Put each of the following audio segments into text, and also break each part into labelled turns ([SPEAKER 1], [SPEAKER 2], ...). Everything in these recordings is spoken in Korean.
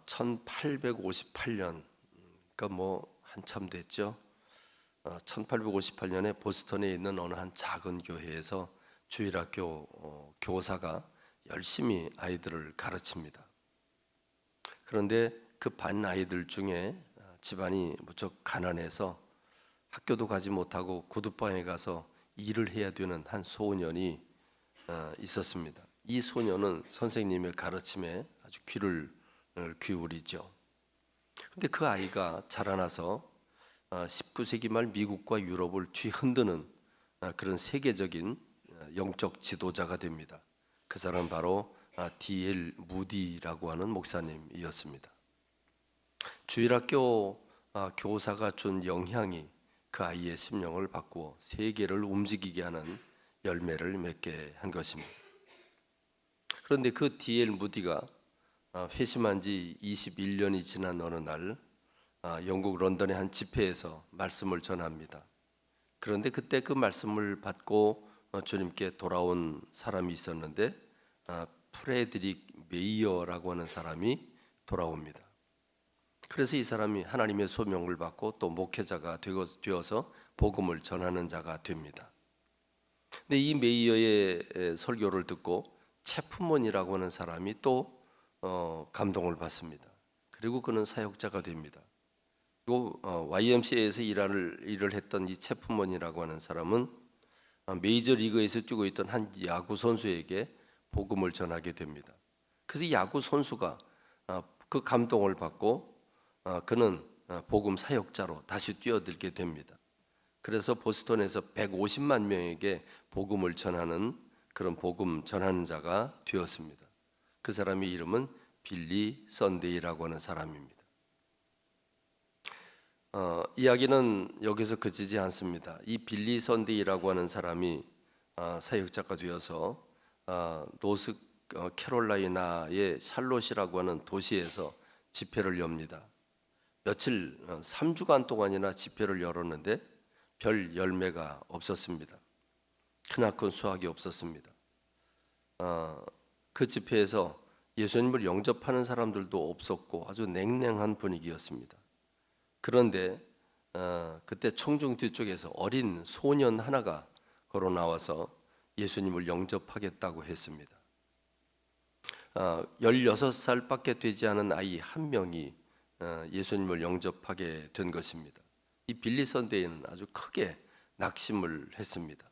[SPEAKER 1] 1858년, 그러니까 뭐 한참 됐죠. 1858년에 보스턴에 있는 어느 한 작은 교회에서 주일학교 교사가 열심히 아이들을 가르칩니다. 그런데 그 반 아이들 중에 집안이 무척 가난해서 학교도 가지 못하고 구두방에 가서 일을 해야 되는 한 소년이 있었습니다. 이 소년은 선생님의 가르침에 아주 귀를 기울이죠. 근데 그 아이가 자라나서 19세기 말 미국과 유럽을 뒤흔드는 그런 세계적인 영적 지도자가 됩니다. 그 사람 바로 D.L. 무디라고 하는 목사님이었습니다. 주일학교 교사가 준 영향이 그 아이의 심령을 바꾸어 세계를 움직이게 하는 열매를 맺게 한 것입니다. 그런데 그 D.L. 무디가 회심한 지 21년이 지난 어느 날 영국 런던의 한 집회에서 말씀을 전합니다. 그런데 그때 그 말씀을 받고 주님께 돌아온 사람이 있었는데 프레드릭 메이어라고 하는 사람이 돌아옵니다. 그래서 이 사람이 하나님의 소명을 받고 또 목회자가 되어서 복음을 전하는 자가 됩니다. 근데 이 메이어의 설교를 듣고 체프먼이라고 하는 사람이 또 감동을 받습니다. 그리고 그는 사역자가 됩니다. 그리고 YMCA에서 일을 했던 이 체프먼이라고 하는 사람은 메이저리그에서 뛰고 있던 한 야구 선수에게 복음을 전하게 됩니다. 그래서 야구 선수가 그 감동을 받고 그는 복음 사역자로 다시 뛰어들게 됩니다. 그래서 보스턴에서 150만 명에게 복음을 전하는 그런 복음 전하는 자가 되었습니다. 그 사람의 이름은 빌리 선데이라고 하는 사람입니다. 이야기는 여기서 그치지 않습니다. 이 빌리 선데이라고 하는 사람이 사역자가 되어서 노스 캐롤라이나의 샬롯이라고 하는 도시에서 집회를 엽니다. 3주간 동안이나 집회를 열었는데 별 열매가 없었습니다. 크나큰 수확이 없었습니다. 그 집회에서 예수님을 영접하는 사람들도 없었고 아주 냉랭한 분위기였습니다. 그런데 그때 청중 뒤쪽에서 어린 소년 하나가 걸어 나와서 예수님을 영접하겠다고 했습니다. 16살밖에 되지 않은 아이 한 명이 예수님을 영접하게 된 것입니다. 이 빌리 선데이는 아주 크게 낙심을 했습니다.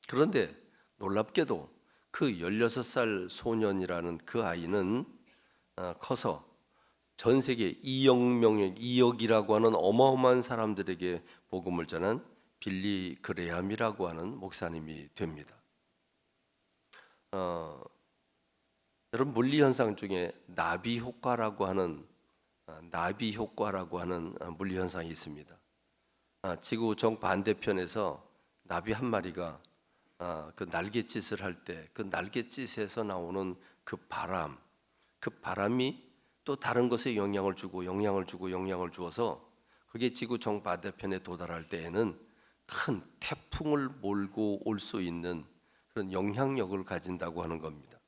[SPEAKER 1] 그런데 놀랍게도 그 16살 소년이라는 그 아이는 커서 전 세계 2억이라고 하는 어마어마한 사람들에게 복음을 전한 빌리 그레함이라고 하는 목사님이 됩니다. 여러분 물리 현상 중에 나비 효과라고 하는 물리 현상이 있습니다. 지구 정반대편에서 나비 한 마리가 그 날갯짓을 할 때 그 날갯짓에서 나오는 그 바람이 또 다른 것에 영향을 주어서 그게 지구 정반대편에 도달할 때에는 큰 태풍을 몰고 올 수 있는 그런 영향력을 가진다고 하는 겁니다.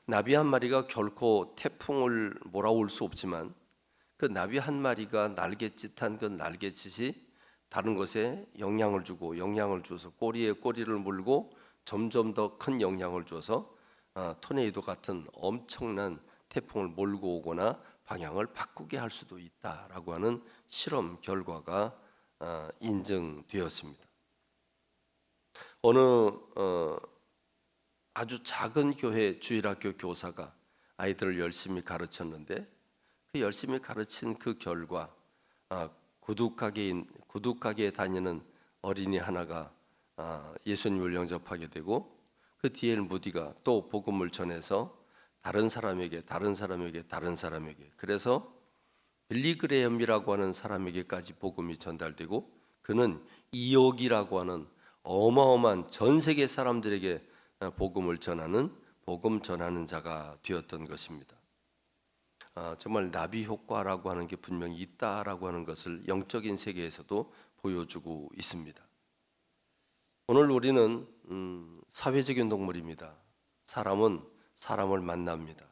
[SPEAKER 1] 나비 한 마리가 결코 태풍을 몰아올 수 없지만 그 나비 한 마리가 날갯짓한 그 날갯짓이 다른 것에 영향을 줘서 꼬리에 꼬리를 물고 점점 더 큰 영향을 줘서 토네이도 같은 엄청난 태풍을 몰고 오거나 방향을 바꾸게 할 수도 있다라고 하는 실험 결과가 인정되었습니다. 어느 아주 작은 교회 주일학교 교사가 아이들을 열심히 가르쳤는데 그 열심히 가르친 그 결과 구두가게에 다니는 어린이 하나가 예수님을 영접하게 되고 그 D.L. 무디가 또 복음을 전해서 다른 사람에게 그래서 빌리 그레엄이라고 하는 사람에게까지 복음이 전달되고 그는 2억이라고 하는 어마어마한 전 세계 사람들에게 복음을 전하는 복음 전하는 자가 되었던 것입니다. 정말 나비 효과라고 하는 게 분명히 있다라고 하는 것을 영적인 세계에서도 보여주고 있습니다. 오늘 우리는 사회적인 동물입니다. 사람은 사람을 만납니다.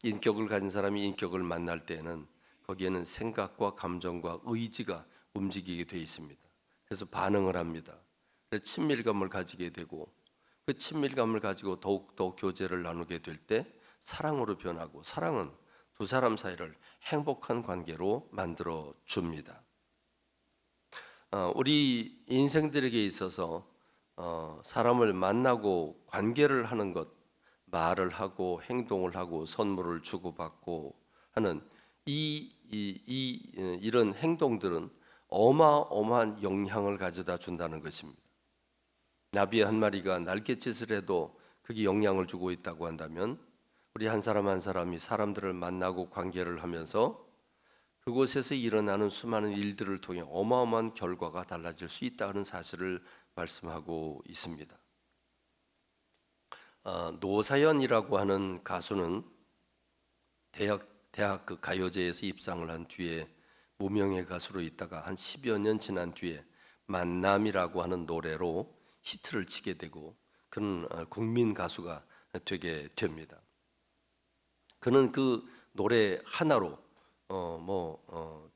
[SPEAKER 1] 인격을 가진 사람이 인격을 만날 때에는 거기에는 생각과 감정과 의지가 움직이게 돼 있습니다. 그래서 반응을 합니다. 그래서 친밀감을 가지게 되고 그 친밀감을 가지고 더욱더 교제를 나누게 될 때 사랑으로 변하고 사랑은 두 사람 사이를 행복한 관계로 만들어 줍니다. 우리 인생들에게 있어서 사람을 만나고 관계를 하는 것, 말을 하고 행동을 하고 선물을 주고받고 하는 이런 행동들은 어마어마한 영향을 가져다 준다는 것입니다. 나비 한 마리가 날갯짓을 해도 그게 영향을 주고 있다고 한다면 우리 한 사람 한 사람이 사람들을 만나고 관계를 하면서 그곳에서 일어나는 수많은 일들을 통해 어마어마한 결과가 달라질 수 있다는 사실을 말씀하고 있습니다. 노사연이라고 하는 가수는 대학 그 가요제에서 입상을 한 뒤에 무명의 가수로 있다가 한 10여 년 지난 뒤에 만남이라고 하는 노래로 히트를 치게 되고 그는 국민 가수가 되게 됩니다. 그는 그 노래 하나로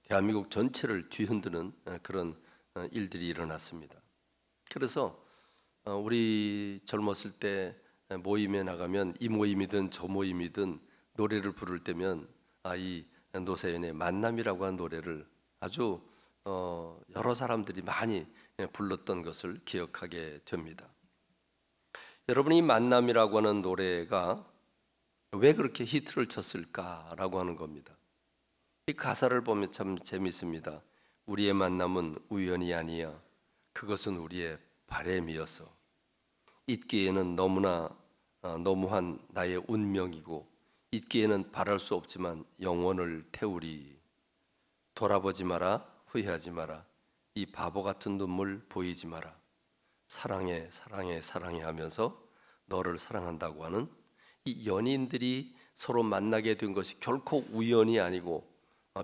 [SPEAKER 1] 대한민국 전체를 뒤흔드는 그런 일들이 일어났습니다. 그래서 우리 젊었을 때 모임에 나가면 이 모임이든 저 모임이든 노래를 부를 때면 이 노사연의 만남이라고 하는 노래를 아주 여러 사람들이 많이 불렀던 것을 기억하게 됩니다. 여러분, 이 만남이라고 하는 노래가 왜 그렇게 히트를 쳤을까라고 하는 겁니다. 이 가사를 보면 참 재미있습니다. 우리의 만남은 우연이 아니야. 그것은 우리의 바램이었어. 잊기에는 너무한 나의 운명이고 잊기에는 바랄 수 없지만 영원을 태우리. 돌아보지 마라. 후회하지 마라. 이 바보 같은 눈물 보이지 마라. 사랑해 사랑해 사랑해 하면서 너를 사랑한다고 하는 이 연인들이 서로 만나게 된 것이 결코 우연이 아니고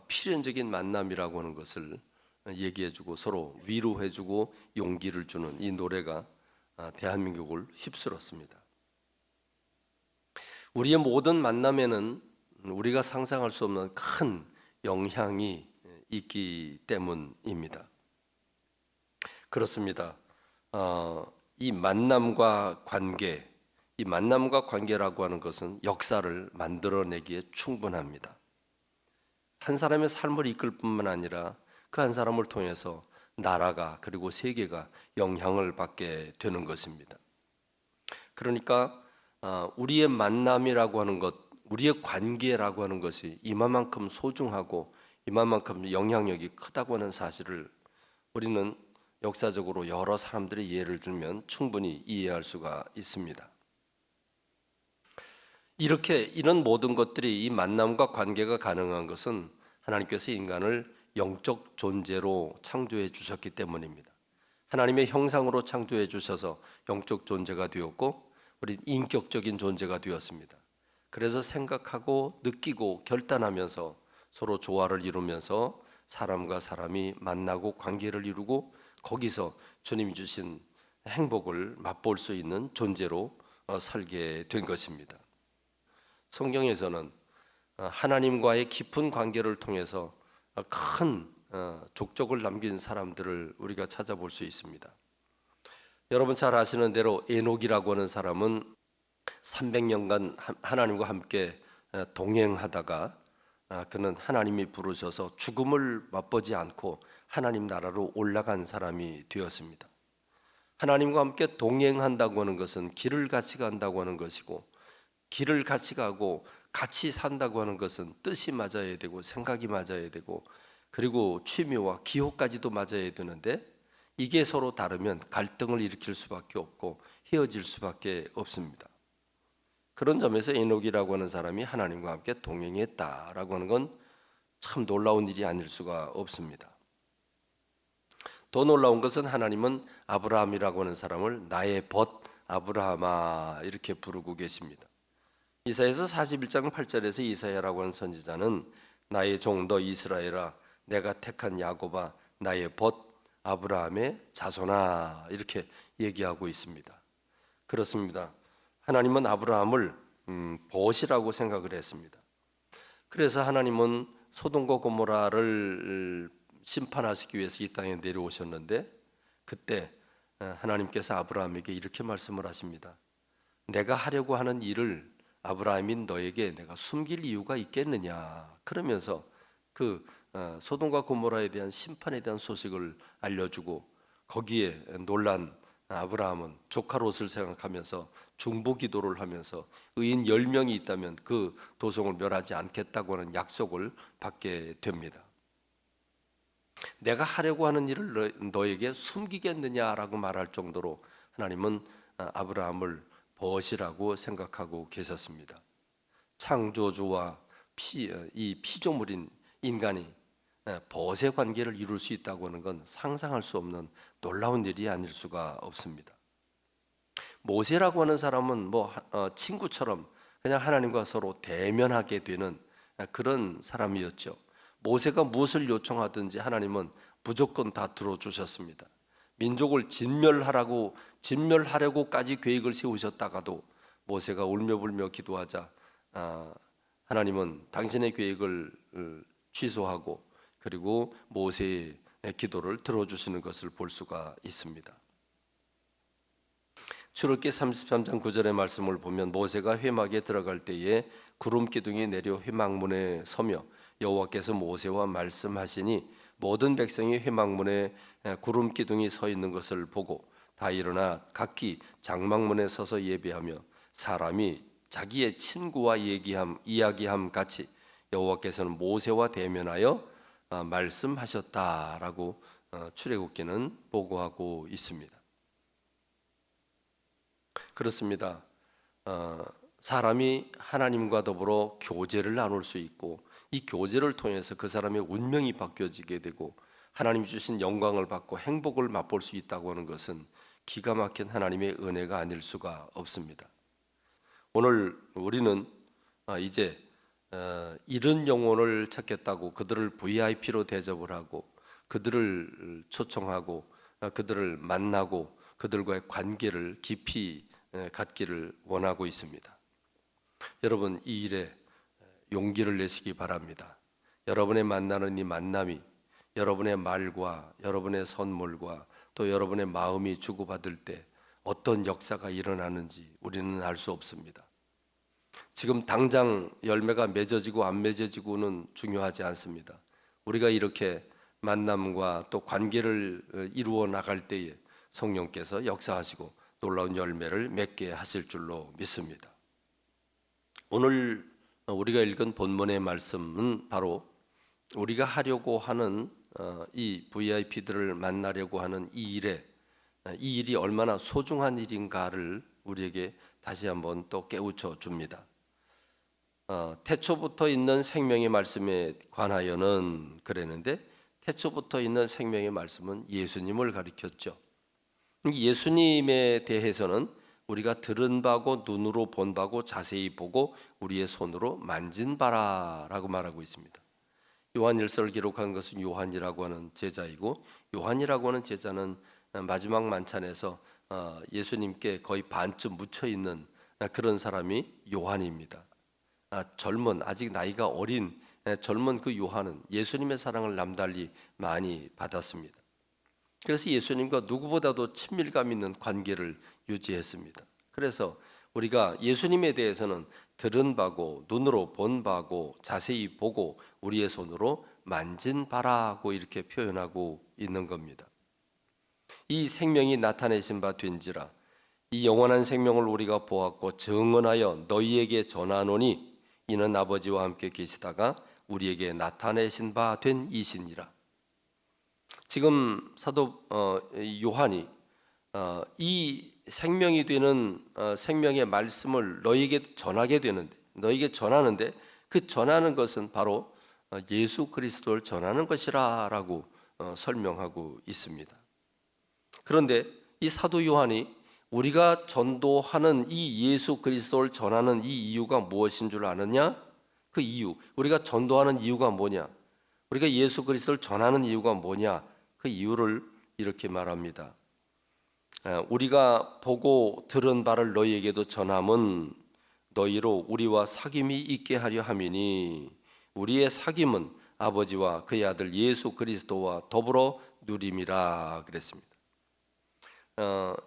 [SPEAKER 1] 필연적인 만남이라고 하는 것을 얘기해주고 서로 위로해주고 용기를 주는 이 노래가 대한민국을 휩쓸었습니다. 우리의 모든 만남에는 우리가 상상할 수 없는 큰 영향이 있기 때문입니다. 그렇습니다. 이 만남과 관계라고 하는 것은 역사를 만들어내기에 충분합니다. 한 사람의 삶을 이끌 뿐만 아니라 그 한 사람을 통해서 나라가 그리고 세계가 영향을 받게 되는 것입니다. 그러니까 우리의 만남이라고 하는 것, 우리의 관계라고 하는 것이 이만큼 소중하고 이만큼 영향력이 크다고 하는 사실을 우리는 역사적으로 여러 사람들의 예를 들면 충분히 이해할 수가 있습니다. 이런 모든 것들이 이 만남과 관계가 가능한 것은 하나님께서 인간을 영적 존재로 창조해 주셨기 때문입니다. 하나님의 형상으로 창조해 주셔서 영적 존재가 되었고 우리 인격적인 존재가 되었습니다. 그래서 생각하고 느끼고 결단하면서 서로 조화를 이루면서 사람과 사람이 만나고 관계를 이루고 거기서 주님이 주신 행복을 맛볼 수 있는 존재로 살게 된 것입니다. 성경에서는 하나님과의 깊은 관계를 통해서 큰 족적을 남긴 사람들을 우리가 찾아볼 수 있습니다. 여러분 잘 아시는 대로 에녹이라고 하는 사람은 300년간 하나님과 함께 동행하다가 그는 하나님이 부르셔서 죽음을 맛보지 않고 하나님 나라로 올라간 사람이 되었습니다. 하나님과 함께 동행한다고 하는 것은 길을 같이 간다고 하는 것이고 길을 같이 가고 같이 산다고 하는 것은 뜻이 맞아야 되고 생각이 맞아야 되고 그리고 취미와 기호까지도 맞아야 되는데 이게 서로 다르면 갈등을 일으킬 수밖에 없고 헤어질 수밖에 없습니다. 그런 점에서 에녹이라고 하는 사람이 하나님과 함께 동행했다라고 하는 건 참 놀라운 일이 아닐 수가 없습니다. 더 놀라운 것은 하나님은 아브라함이라고 하는 사람을 나의 벗 아브라함아 이렇게 부르고 계십니다. 이사야서 41장 8절에서 이사야라고 하는 선지자는 나의 종 너 이스라엘아 내가 택한 야곱아 나의 벗 아브라함의 자손아 이렇게 얘기하고 있습니다. 그렇습니다. 하나님은 아브라함을 벗이라고 생각을 했습니다. 그래서 하나님은 소돔과 고모라를 심판하시기 위해서 이 땅에 내려오셨는데 그때 하나님께서 아브라함에게 이렇게 말씀을 하십니다. 내가 하려고 하는 일을 아브라함인 너에게 내가 숨길 이유가 있겠느냐. 그러면서 그 소돔과 고모라에 대한 심판에 대한 소식을 알려주고 거기에 놀란 아브라함은 조카 롯을 생각하면서 중보 기도를 하면서 의인 10명이 있다면 그 도성을 멸하지 않겠다고 하는 약속을 받게 됩니다. 내가 하려고 하는 일을 너에게 숨기겠느냐라고 말할 정도로 하나님은 아브라함을 벗이라고 생각하고 계셨습니다. 창조주와 이 피조물인 인간이 벗의 관계를 이룰 수 있다고 하는 건 상상할 수 없는 놀라운 일이 아닐 수가 없습니다. 모세라고 하는 사람은 친구처럼 그냥 하나님과 서로 대면하게 되는 그런 사람이었죠. 모세가 무엇을 요청하든지 하나님은 무조건 다 들어주셨습니다. 민족을 진멸하려고까지 계획을 세우셨다가도 모세가 울며불며 기도하자 하나님은 당신의 계획을 취소하고 그리고 모세의 기도를 들어주시는 것을 볼 수가 있습니다. 출애굽기 33장 9절의 말씀을 보면 모세가 회막에 들어갈 때에 구름 기둥이 내려 회막문에 서며 여호와께서 모세와 말씀하시니 모든 백성이 회막문에 구름 기둥이 서 있는 것을 보고 다 일어나 각기 장막문에 서서 예배하며 사람이 자기의 친구와 이야기함 같이 여호와께서는 모세와 대면하여 말씀하셨다라고 출애굽기는 보고하고 있습니다. 그렇습니다. 사람이 하나님과 더불어 교제를 나눌 수 있고 이 교제를 통해서 그 사람의 운명이 바뀌어지게 되고 하나님 주신 영광을 받고 행복을 맛볼 수 있다고 하는 것은 기가 막힌 하나님의 은혜가 아닐 수가 없습니다. 오늘 우리는 이제 이런 영혼을 찾겠다고 그들을 VIP로 대접을 하고 그들을 초청하고 그들을 만나고 그들과의 관계를 깊이 갖기를 원하고 있습니다. 여러분 이 일에 용기를 내시기 바랍니다. 여러분의 만나는 이 만남이 여러분의 말과 여러분의 선물과 또 여러분의 마음이 주고받을 때 어떤 역사가 일어나는지 우리는 알 수 없습니다. 지금 당장 열매가 맺어지고 안 맺어지고는 중요하지 않습니다. 우리가 이렇게 만남과 또 관계를 이루어 나갈 때에 성령께서 역사하시고 놀라운 열매를 맺게 하실 줄로 믿습니다. 오늘 우리가 읽은 본문의 말씀은 바로 우리가 하려고 하는 이 VIP들을 만나려고 하는 이 일이 얼마나 소중한 일인가를 우리에게 다시 한번 또 깨우쳐 줍니다. 태초부터 있는 생명의 말씀에 관하여는 그랬는데 태초부터 있는 생명의 말씀은 예수님을 가리켰죠. 예수님에 대해서는 우리가 들은 바고 눈으로 본 바고 자세히 보고 우리의 손으로 만진 바라라고 말하고 있습니다. 요한 1서를 기록한 것은 요한이라고 하는 제자이고 요한이라고 하는 제자는 마지막 만찬에서 예수님께 거의 반쯤 묻혀 있는 그런 사람이 요한입니다. 아직 나이가 어린 젊은 그 요한은 예수님의 사랑을 남달리 많이 받았습니다. 그래서 예수님과 누구보다도 친밀감 있는 관계를 유지했습니다. 그래서 우리가 예수님에 대해서는 들은 바고 눈으로 본 바고 자세히 보고 우리의 손으로 만진 바라고 이렇게 표현하고 있는 겁니다. 이 생명이 나타내신 바 된지라 이 영원한 생명을 우리가 보았고 증언하여 너희에게 전하노니 이는 아버지와 함께 계시다가 우리에게 나타내신 바 된 이시니라. 지금 사도 요한이 이 생명이 되는 생명의 말씀을 너희에게 전하는데 그 전하는 것은 바로 예수 그리스도를 전하는 것이라고 설명하고 있습니다. 그런데 이 사도 요한이 우리가 전도하는 이 예수 그리스도를 전하는 이 이유가 무엇인 줄 아느냐? 그 이유, 우리가 전도하는 이유가 뭐냐? 우리가 예수 그리스도를 전하는 이유가 뭐냐? 그 이유를 이렇게 말합니다. 우리가 보고 들은 바를 너희에게도 전함은 너희로 우리와 사귐이 있게 하려 함이니 우리의 사귐은 아버지와 그의 아들 예수 그리스도와 더불어 누림이라 그랬습니다.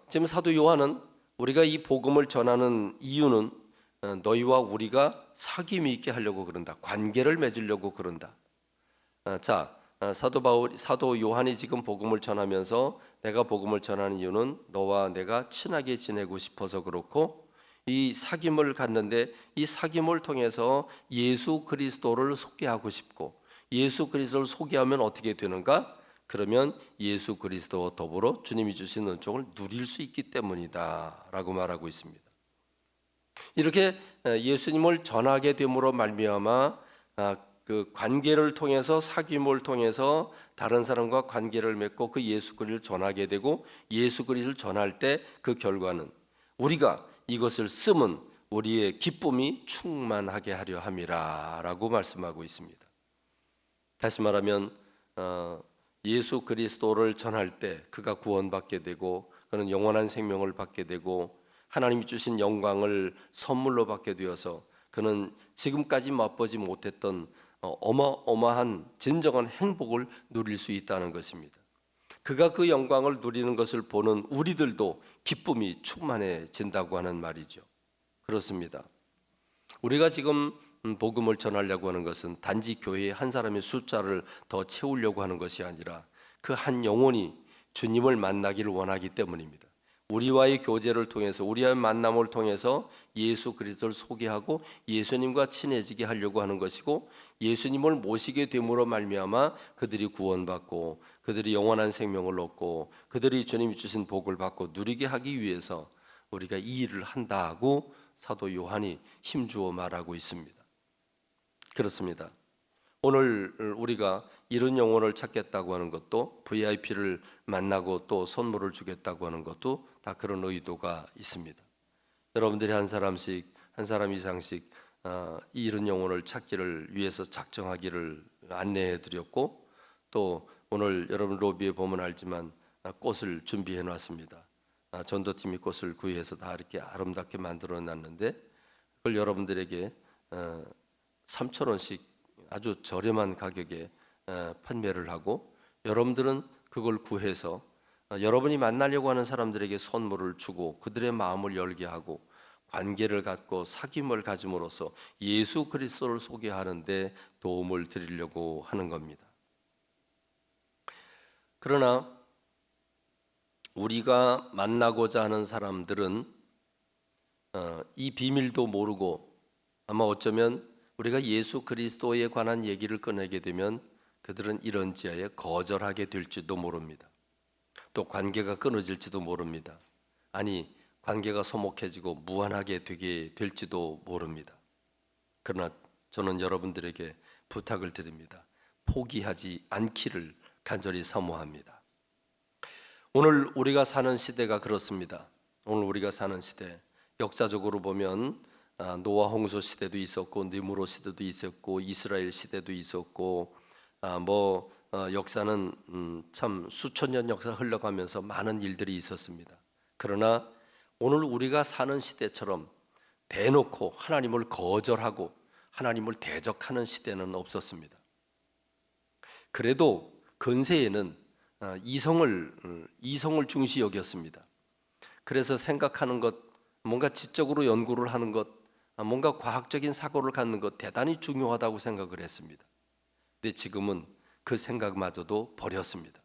[SPEAKER 1] 지금 사도 요한은 우리가 이 복음을 전하는 이유는 너희와 우리가 사귐이 있게 하려고 그런다. 관계를 맺으려고 그런다. 사도 요한이 지금 복음을 전하면서 내가 복음을 전하는 이유는 너와 내가 친하게 지내고 싶어서 그렇고, 이 사귐을 갖는데 이 사귐을 통해서 예수 그리스도를 소개하고 싶고, 예수 그리스도를 소개하면 어떻게 되는가? 그러면 예수 그리스도와 더불어 주님이 주신 은총을 누릴 수 있기 때문이다 라고 말하고 있습니다. 이렇게 예수님을 전하게 됨으로 말미암아 그 관계를 통해서, 사귐을 통해서 다른 사람과 관계를 맺고 그 예수 그리스도를 전하게 되고, 예수 그리스도를 전할 때 그 결과는 우리가 이것을 쓰면 우리의 기쁨이 충만하게 하려 함이라 라고 말씀하고 있습니다. 다시 말하면 예수 그리스도를 전할 때 그가 구원받게 되고, 그는 영원한 생명을 받게 되고, 하나님이 주신 영광을 선물로 받게 되어서 그는 지금까지 맛보지 못했던 어마어마한 진정한 행복을 누릴 수 있다는 것입니다. 그가 그 영광을 누리는 것을 보는 우리들도 기쁨이 충만해진다고 하는 말이죠. 그렇습니다. 우리가 지금 복음을 전하려고 하는 것은 단지 교회의 한 사람의 숫자를 더 채우려고 하는 것이 아니라 그 한 영혼이 주님을 만나기를 원하기 때문입니다. 우리와의 교제를 통해서, 우리와의 만남을 통해서 예수 그리스도를 소개하고 예수님과 친해지게 하려고 하는 것이고, 예수님을 모시게 됨으로 말미암아 그들이 구원받고 그들이 영원한 생명을 얻고 그들이 주님이 주신 복을 받고 누리게 하기 위해서 우리가 이 일을 한다고 사도 요한이 힘주어 말하고 있습니다. 그렇습니다. 오늘 우리가 이런 영혼을 찾겠다고 하는 것도, VIP를 만나고 또 선물을 주겠다고 하는 것도 다 그런 의도가 있습니다. 여러분들이 한 사람씩, 한 사람 이상씩 이런 영혼을 찾기를 위해서 작정하기를 안내해 드렸고, 또 오늘 여러분 로비에 보면 알지만 꽃을 준비해 놨습니다. 전도팀이 꽃을 구해서 다 이렇게 아름답게 만들어 놨는데, 그걸 여러분들에게 3,000원씩 아주 저렴한 가격에 판매를 하고, 여러분들은 그걸 구해서 여러분이 만나려고 하는 사람들에게 선물을 주고 그들의 마음을 열게 하고 관계를 갖고 사귐을 가짐으로써 예수 그리스도를 소개하는 데 도움을 드리려고 하는 겁니다. 그러나 우리가 만나고자 하는 사람들은 이 비밀도 모르고, 아마 어쩌면 우리가 예수 그리스도에 관한 얘기를 꺼내게 되면 그들은 이런지하에 거절하게 될지도 모릅니다. 또 관계가 끊어질지도 모릅니다. 아니, 관계가 소목해지고 무한하게 되게 될지도 모릅니다. 그러나 저는 여러분들에게 부탁을 드립니다. 포기하지 않기를 간절히 사모합니다. 오늘 우리가 사는 시대가 그렇습니다. 오늘 우리가 사는 시대, 역사적으로 보면 노아 홍수 시대도 있었고, 느무로 시대도 있었고, 이스라엘 시대도 있었고, 역사는 참 수천 년 역사 흘러가면서 많은 일들이 있었습니다. 그러나 오늘 우리가 사는 시대처럼 대놓고 하나님을 거절하고 하나님을 대적하는 시대는 없었습니다. 그래도 근세에는 이성을 중시 여겼습니다. 그래서 생각하는 것, 뭔가 지적으로 연구를 하는 것, 뭔가 과학적인 사고를 갖는 것 대단히 중요하다고 생각을 했습니다. 근데 지금은 그 생각마저도 버렸습니다.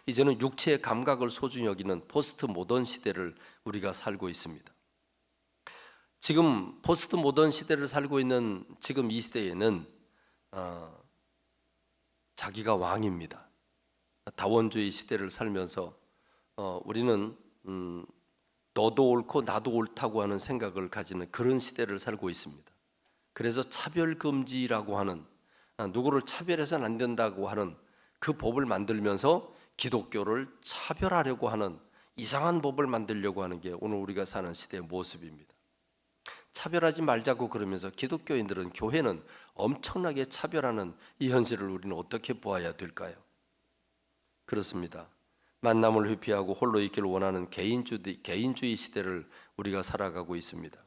[SPEAKER 1] 이제는 육체의 감각을 소중히 여기는 포스트 모던 시대를 우리가 살고 있습니다. 지금 포스트 모던 시대를 살고 있는 지금 이 시대에는 자기가 왕입니다. 다원주의 시대를 살면서 우리는 너도 옳고 나도 옳다고 하는 생각을 가지는 그런 시대를 살고 있습니다. 그래서 차별금지라고 하는, 누구를 차별해서는 안 된다고 하는 그 법을 만들면서 기독교를 차별하려고 하는 이상한 법을 만들려고 하는 게 오늘 우리가 사는 시대의 모습입니다. 차별하지 말자고 그러면서 기독교인들은, 교회는 엄청나게 차별하는 이 현실을 우리는 어떻게 보아야 될까요? 그렇습니다. 만남을 회피하고 홀로 있기를 원하는 개인주의 시대를 우리가 살아가고 있습니다.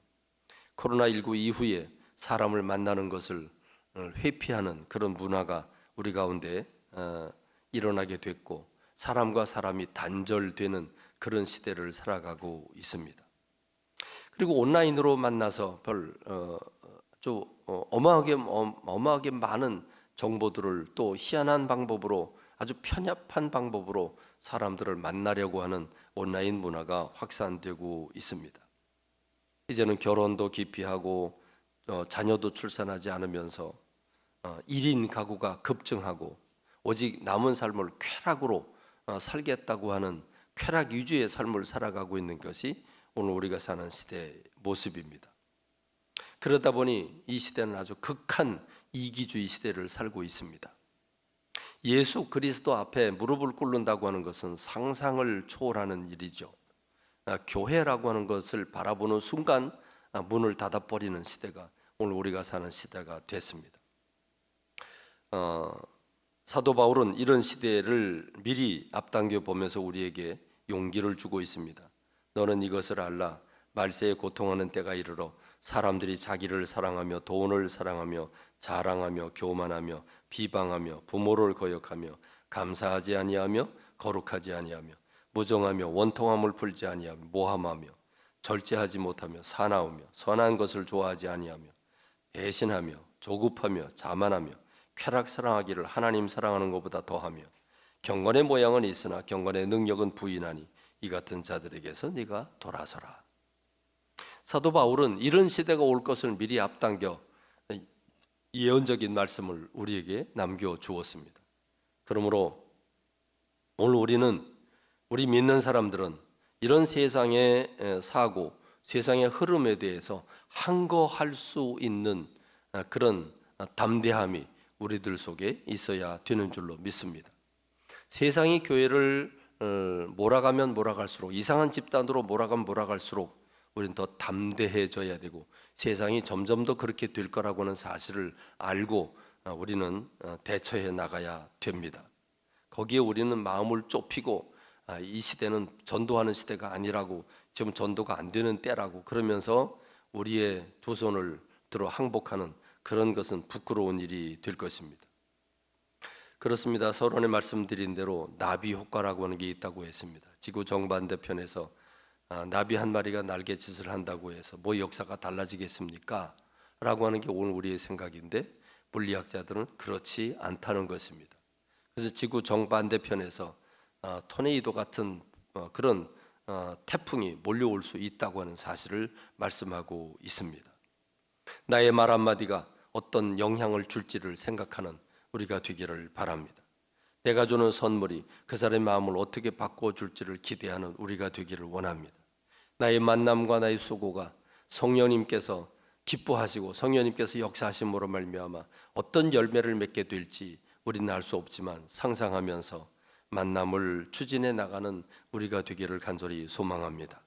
[SPEAKER 1] 코로나19 이후에 사람을 만나는 것을 회피하는 그런 문화가 우리 가운데 일어나게 됐고 사람과 사람이 단절되는 그런 시대를 살아가고 있습니다. 그리고 온라인으로 만나서 어마어마하게 많은 정보들을 또 희한한 방법으로 아주 편협한 방법으로 사람들을 만나려고 하는 온라인 문화가 확산되고 있습니다. 이제는 결혼도 기피하고 자녀도 출산하지 않으면서 1인 가구가 급증하고 오직 남은 삶을 쾌락으로 살겠다고 하는 쾌락 위주의 삶을 살아가고 있는 것이 오늘 우리가 사는 시대의 모습입니다. 그러다 보니 이 시대는 아주 극한 이기주의 시대를 살고 있습니다. 예수 그리스도 앞에 무릎을 꿇는다고 하는 것은 상상을 초월하는 일이죠. 교회라고 하는 것을 바라보는 순간 문을 닫아버리는 시대가 오늘 우리가 사는 시대가 됐습니다. 사도 바울은 이런 시대를 미리 앞당겨 보면서 우리에게 용기를 주고 있습니다. 너는 이것을 알라. 말세에 고통하는 때가 이르러 사람들이 자기를 사랑하며 돈을 사랑하며 자랑하며 교만하며 비방하며 부모를 거역하며 감사하지 아니하며 거룩하지 아니하며 무정하며 원통함을 풀지 아니하며 모함하며 절제하지 못하며 사나우며 선한 것을 좋아하지 아니하며 배신하며 조급하며 자만하며 쾌락 사랑하기를 하나님 사랑하는 것보다 더하며 경건의 모양은 있으나 경건의 능력은 부인하니 이 같은 자들에게서 네가 돌아서라. 사도 바울은 이런 시대가 올 것을 미리 앞당겨 예언적인 말씀을 우리에게 남겨주었습니다. 그러므로 오늘 우리 믿는 사람들은 이런 세상의 사고, 세상의 흐름에 대해서 항거할 수 있는 그런 담대함이 우리들 속에 있어야 되는 줄로 믿습니다. 세상이 교회를 몰아가면 몰아갈수록, 이상한 집단으로 몰아가면 몰아갈수록 우리는 더 담대해져야 되고 세상이 점점 더 그렇게 될 거라고 하는 사실을 알고 우리는 대처해 나가야 됩니다. 거기에 우리는 마음을 좁히고 이 시대는 전도하는 시대가 아니라고, 지금 전도가 안 되는 때라고 그러면서 우리의 두 손을 들어 항복하는 그런 것은 부끄러운 일이 될 것입니다. 그렇습니다. 서론에 말씀드린 대로 나비 효과라고 하는 게 있다고 했습니다. 지구 정반대편에서 나비 한 마리가 날갯짓을 한다고 해서 뭐 역사가 달라지겠습니까? 라고 하는 게 오늘 우리의 생각인데 물리학자들은 그렇지 않다는 것입니다. 그래서 지구 정반대편에서 토네이도 같은 그런 태풍이 몰려올 수 있다고 하는 사실을 말씀하고 있습니다. 나의 말 한마디가 어떤 영향을 줄지를 생각하는 우리가 되기를 바랍니다. 내가 주는 선물이 그 사람의 마음을 어떻게 바꿔줄지를 기대하는 우리가 되기를 원합니다. 나의 만남과 나의 수고가 성령님께서 기뻐하시고 성령님께서 역사하심으로 말미암아 어떤 열매를 맺게 될지 우리는 알 수 없지만 상상하면서 만남을 추진해 나가는 우리가 되기를 간절히 소망합니다.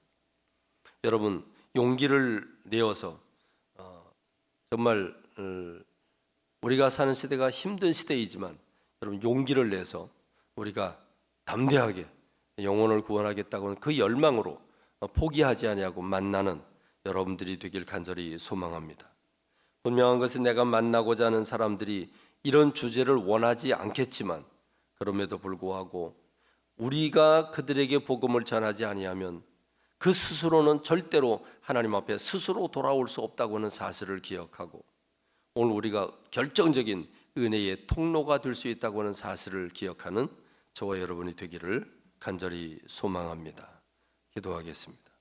[SPEAKER 1] 여러분, 용기를 내어서 정말 우리가 사는 시대가 힘든 시대이지만 여러분 용기를 내서 우리가 담대하게 영혼을 구원하겠다고 하는 그 열망으로 포기하지 아니하고 만나는 여러분들이 되길 간절히 소망합니다. 분명한 것은 내가 만나고자 하는 사람들이 이런 주제를 원하지 않겠지만 그럼에도 불구하고 우리가 그들에게 복음을 전하지 아니하면 그 스스로는 절대로 하나님 앞에 스스로 돌아올 수 없다고 하는 사실을 기억하고 오늘 우리가 결정적인 은혜의 통로가 될 수 있다고 하는 사실을 기억하는 저와 여러분이 되기를 간절히 소망합니다. 기도하겠습니다.